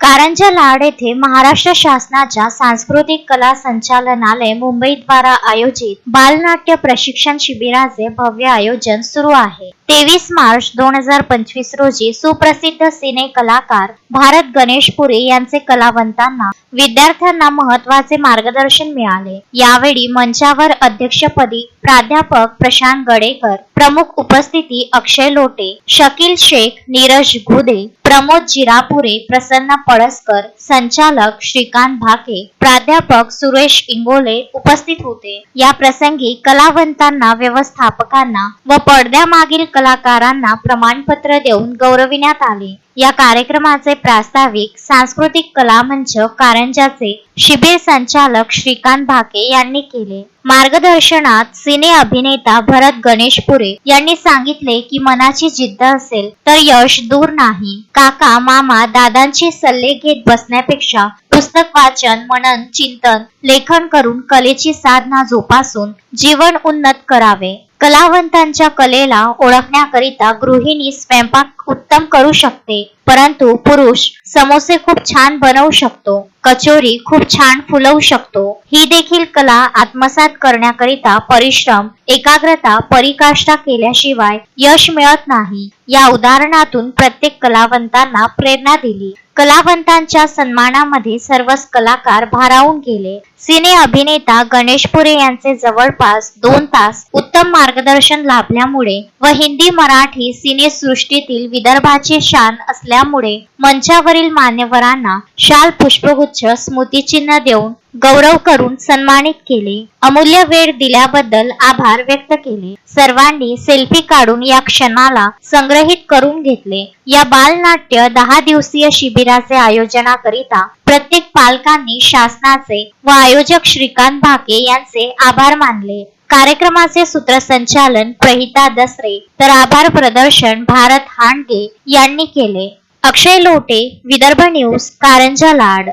कारंजा लाड येथे महाराष्ट्र शासनाच्या सांस्कृतिक कला संचालनालय मुंबई द्वारा आयोजित बालनाट्य प्रशिक्षण शिबिराचे भव्य आयोजन सुरू आहे। 23 मार्च 2025 रोजी सुप्रसिद्ध सिने कलाकार भारत गणेशपुरे यांचे कलावंतांना विद्यार्थ्यांना महत्त्वाचे मार्गदर्शन मिळाले। यावेळी मंचावर अध्यक्षपदी प्राध्यापक प्रशांत गडेकर, प्रमुख उपस्थिती अक्षय लोटे, शकील शेख, नीरज घुदे, प्रमोद जिरापुरे, प्रसन्न पळसकर, संचालक श्रीकांत भाके, प्राध्यापक सुरेश इंगोले उपस्थित होते। या प्रसंगी कलावंतांना, व्यवस्थापकांना व पडद्यामागील कलाकारांना प्रमाणपत्र देऊन गौरविण्यात आले। या कार्यक्रमाचे प्रास्ताविक सांस्कृतिक कला मंच कारंजाचे शिबिर संचालक श्रीकांत भाके यांनी केले। मार्गदर्शनात सिने अभिनेता भरत गणेशपुरे यांनी सांगितले की मनाची जिद्द असेल तर यश दूर नाही। काका, मामा, दादांचे सल्ले घेत बसण्यापेक्षा पुस्तक वाचन, मनन, चिंतन, लेखन करून कलेची साधना जोपासून जीवन उन्नत करावे। कलावंतांच्या कलेला ओळखण्याकरिता गृहिणी स्वयंपाक उत्तम करू शकते, परंतु पुरुष समोसे खूप छान बनवू शकतो, कचोरी खूप छान फुलवू शकतो। ही देखील कला आत्मसात करण्याकरिता परिश्रम, एकाग्रता, परिकाष्ठा केल्याशिवाय यश मिळत नाही। या उदाहरणातून प्रत्येक कलावंतांना प्रेरणा दिली। कलावंतांच्या सन्मानामध्ये सर्वच कलाकार भारावून गेले। सिने अभिनेता गणेशपुरे यांचे जवळपास 2 तास उत्तम मार्गदर्शन लाभल्यामुळे व हिंदी मराठी सिने सृष्टीतील विदर्भाची शान असल्यामुळे मंचावरील मान्यवरांना शाल, पुष्पगुच्छ, स्मृतिचिन्ह देऊन गौरव करून सन्मानित केले। अमूल्य वेळ दिल्याबद्दल आभार व्यक्त केले। सर्वांनी सेल्फी काढून या क्षणाला संग्रहित करून घेतले। या बालनाट्य 10 दिवसीय शिबिराचे आयोजनाकरिता प्रत्येक पालकांनी शासनाचे व आयोजक श्रीकांत भाके यांचे आभार मानले। कार्यक्रमाचे सूत्रसंचालन प्रहिता दसरे तर आभार प्रदर्शन भारत हांडगे यांनी केले। अक्षय लोटे, विदर्भ न्यूज, कारंजा लाड।